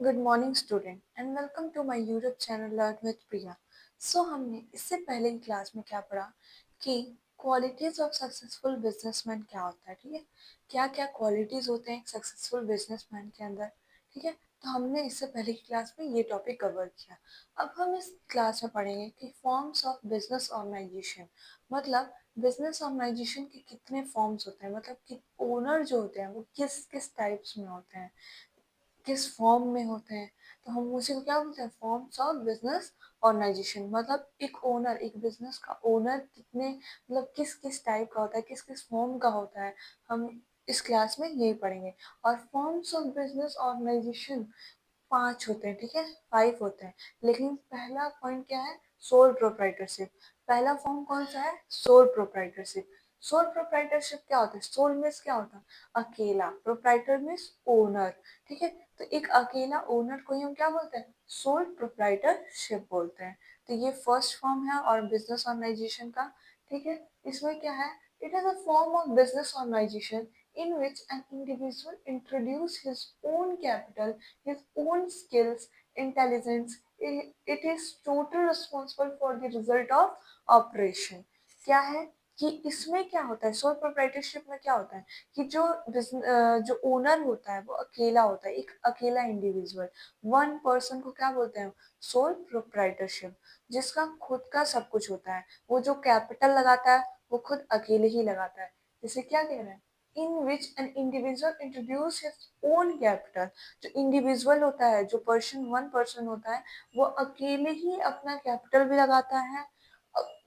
Good morning student and welcome to my YouTube channel learn with Priya. हमने इससे पहले की क्लास में क्या पढ़ा कि क्वालिटीज ऑफ सक्सेसफुल बिजनेसमैन क्या होता है। ठीक है, क्या क्या क्वालिटीज होते हैं एक सक्सेसफुल बिजनेसमैन के अंदर। ठीक है, तो हमने इससे पहले की क्लास में ये टॉपिक कवर किया। अब हम इस क्लास में पढ़ेंगे कि फॉर्म्स ऑफ बिजनेस ऑर्गेनाइजेशन, मतलब बिजनेस ऑर्गेनाइजेशन के कितने फॉर्म्स होते हैं, मतलब कि ओनर जो होते हैं वो किस किस टाइप्स में होते हैं, किस फॉर्म में होते हैं। तो हम उसी को क्या बोलते हैं, फॉर्म्स ऑफ बिजनेस ऑर्गेनाइजेशन। मतलब एक ओनर, एक बिजनेस का ओनर कितने, मतलब किस किस टाइप का होता है, किस किस फॉर्म का होता है, हम इस क्लास में यही पढ़ेंगे। और फॉर्म्स ऑफ बिजनेस ऑर्गेनाइजेशन 5 होते हैं। ठीक है, 5 होते हैं। लेकिन पहला पॉइंट क्या है, सोल प्रोप्राइटरशिप। पहला फॉर्म कौन सा है, सोल प्रोप्राइटरशिप। सोल प्रोप्राइटरशिप क्या होता है, सोल मीन्स क्या होता है, अकेला, प्रोप्राइटर मीन्स ओनर। ठीक है, तो एक अकेला ओनर को ही हम क्या बोलते हैं, सोल प्रोप्राइटरशिप बोलते हैं। तो ये फर्स्ट फॉर्म है और बिजनेस ऑर्गेनाइजेशन का। ठीक है, इसमें क्या है, it is a form of business organisation in which an individual introduce his own capital, his own skills, intelligence. It is total responsible for the result of operation. क्या है कि इसमें क्या होता है, सोल प्रोप्राइटरशिप में क्या होता है कि जो ओनर होता है वो अकेला होता है, एक अकेला इंडिविजुअल, वन पर्सन को क्या बोलते हैं, सोल प्रोप्राइटरशिप। जिसका खुद का सब कुछ होता है, वो जो कैपिटल लगाता है वो खुद अकेले ही लगाता है। जैसे क्या कह रहे हैं, in which an individual introduce his own capital. जो इंडिविजुअल होता है, जो वन पर्सन होता है, वो अकेले ही अपना कैपिटल भी लगाता है,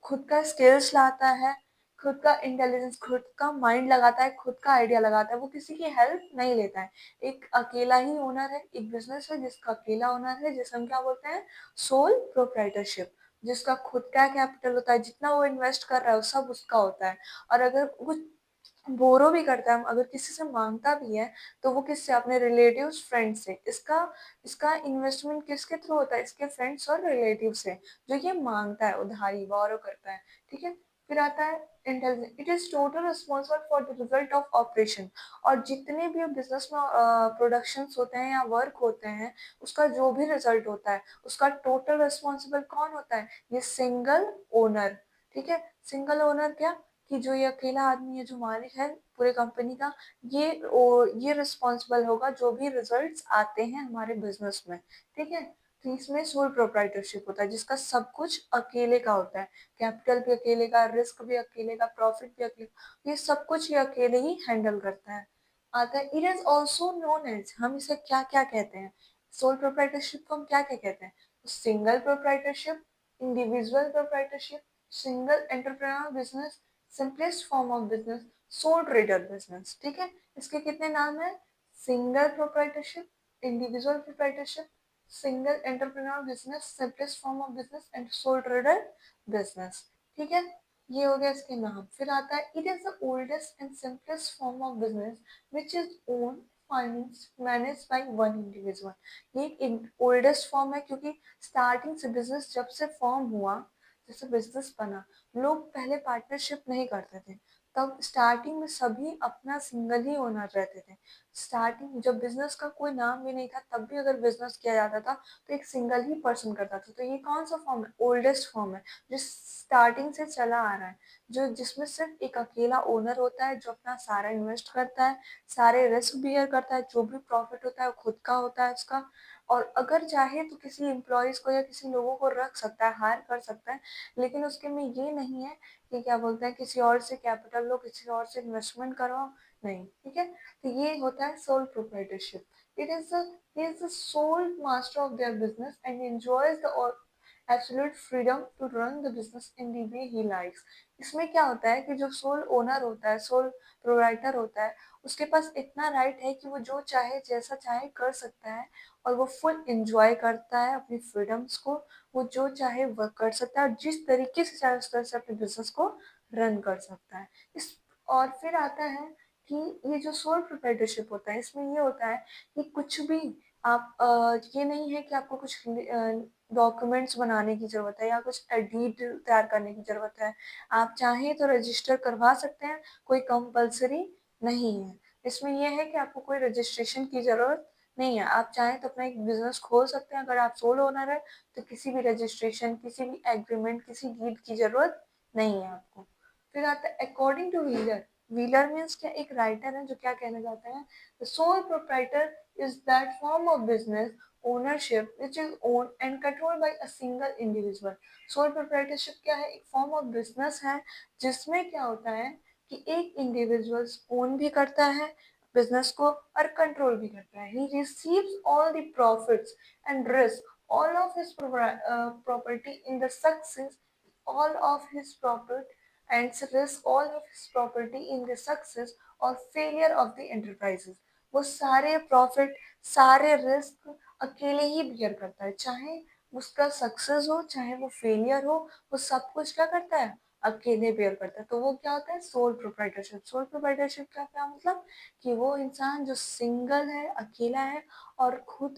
खुद का स्किल्स लाता है, खुद का इंटेलिजेंस, खुद का माइंड लगाता है, खुद का आइडिया लगाता है, वो किसी की हेल्प नहीं लेता है। एक अकेला ही ओनर है, एक बिजनेस है जिसका अकेला ओनर है, जिसे हम क्या बोलते हैं, सोल प्रोप्राइटरशिप। जिसका खुद का कैपिटल होता है, जितना वो इन्वेस्ट कर रहा है वो सब उसका होता है। और अगर कुछ बोरो भी करता है, अगर किसी से मांगता भी है, तो वो किससे, अपने रिलेटिव्स, फ्रेंड से। इसका इसका इन्वेस्टमेंट किसके थ्रू होता है, इसके फ्रेंड्स और रिलेटिव से, जो ये मांगता है, उधारी बोरो करता है। ठीक है, फिर आता है intelligence. It is total responsible for the result of operation. और जितने भी बिजनेस में प्रोडक्शंस होते हैं या वर्क होते हैं, उसका जो भी रिजल्ट होता है उसका टोटल रिस्पॉन्सिबल कौन होता है, ये सिंगल ओनर। ठीक है, सिंगल ओनर क्या, कि जो ये अकेला आदमी है, जो मालिक है पूरे कंपनी का, ये रिस्पॉन्सिबल होगा जो भी रिजल्ट्स आते हैं हमारे बिजनेस में। ठीक है, तो इसमें सोल प्रोप्राइटरशिप होता है, जिसका सब कुछ अकेले का होता है, कैपिटल भी अकेले का, रिस्क भी अकेले का, प्रॉफिट भी अकेले, ये सब कुछ ये अकेले ही हैंडल करता है। आता है, it is also known as, हम इसे क्या क्या कहते हैं, सोल प्रोप्राइटरशिप को हम क्या क्या कहते हैं, single proprietorship, individual proprietorship, single entrepreneur business, simplest form of business, soul trader business. ठीक है, इसके कितने नाम है, single proprietorship, individual proprietorship, single entrepreneur business, simplest form of business and soul trader business. ठीक है, ये हो गया इसके नाम। फिर आता है, it is the oldest and simplest form of business which is own finance manage by one individual. ये एक ओल्डेस्ट फॉर्म है, क्योंकि स्टार्टिंग से बिजनेस जब से फॉर्म हुआ, जैसे बिजनेस बना, लोग पहले पार्टनरशिप नहीं करते थे। तब स्टार्टिंग में सभी अपना सिंगल ही ओनर रहते थे। स्टार्टिंग जब बिजनेस का कोई नाम भी नहीं था, तब भी अगर बिजनेस किया जाता था तो एक सिंगल ही पर्सन करता था। तो ये कौन सा फॉर्म है, ओल्डेस्ट फॉर्म है, जो स्टार्टिंग से चला आ रहा है, जो जिसमें सिर्फ एक अकेला ओनर होता है, जो अपना सारा इन्वेस्ट करता है, सारे रिस्क बियर करता है, जो भी प्रॉफिट होता है वो खुद का होता है उसका। और अगर चाहे तो किसी एम्प्लॉयज को या किसी लोगों को रख सकता है, हायर कर सकता है, लेकिन उसके में ये नहीं है कि क्या बोलते हैं, किसी और से कैपिटल लो, किसी और से इन्वेस्टमेंट करवाओ, नहीं। ठीक है, तो ये होता है sole proprietorship. It is he is the sole master of their business and enjoys the absolute freedom to run the business in the way he likes. इसमें क्या होता है कि जो सोल ओनर होता है, सोल प्रोप्राइटर होता है, उसके पास इतना राइट है कि वो जो चाहे जैसा चाहे कर सकता है, और वो फुल एंजॉय करता है अपनी फ्रीडम्स को। वो जो चाहे वह कर सकता है, और जिस तरीके से चाहे उस तरह से अपने बिजनेस को रन कर सकता है। इस और फिर आता है कि ये जो सोल प्रोप्राइटरशिप होता है, इसमें ये होता है कि कुछ भी आप ये नहीं है कि आपको कुछ डॉक्यूमेंट्स बनाने की जरूरत है या कुछ डीड तैयार करने की जरूरत है। आप चाहें तो रजिस्टर करवा सकते हैं, कोई कंपलसरी नहीं है। इसमें यह है कि आपको कोई रजिस्ट्रेशन की जरूरत नहीं है। आप चाहें तो अपना एक बिजनेस खोल सकते हैं, अगर आप सोल ओनर है तो किसी भी रजिस्ट्रेशन, किसी भी एग्रीमेंट, किसी डीड की जरूरत नहीं है आपको। फिर आता है according two wheeler. Wheeler means क्या, एक राइटर है जो क्या कहना चाहते हैं, the sole proprietor is that form of business ownership which is owned and controlled by a single individual। Sole proprietorship क्या है, एक फॉर्म ऑफ बिजनेस है जिसमें क्या होता है कि एक इंडिविजुअल्स ओन भी करता है बिजनेस को और कंट्रोल भी करता है। He receives all the profits and risk all of his property in the success, all of his profit and risk all of his property in the success or failure of the enterprises। वो सारे profit, सारे risk अकेले ही beer करता है, चाहे उसका success हो चाहे वो फेलियर हो, वो सब कुछ क्या करता है, अकेले बेयर करता है। तो वो क्या होता है, सोल प्रोप्राइटरशिप। सोल प्रोप्राइटरशिप का क्या मतलब, कि वो इंसान जो सिंगल है, अकेला है और खुद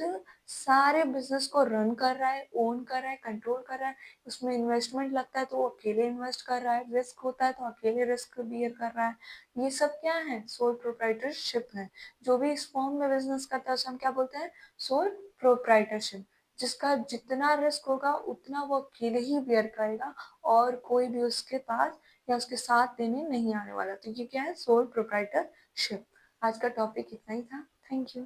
सारे बिजनेस को रन कर रहा है, ओन कर रहा है, कंट्रोल कर रहा है। उसमें इन्वेस्टमेंट लगता है तो वो अकेले इन्वेस्ट कर रहा है, रिस्क होता है तो अकेले रिस्क बियर कर रहा है। ये सब क्या है, सोल प्रोप्राइटरशिप है। जो भी इस फॉर्म में बिजनेस करता है उसे हम क्या बोलते हैं, सोल प्रोप्राइटरशिप। जिसका जितना रिस्क होगा उतना वो अकेले ही बेयर करेगा और कोई भी उसके पास या उसके साथ देने नहीं आने वाला। तो ये क्या है, सोल प्रोप्राइटरशिप। आज का टॉपिक इतना ही था। Thank you.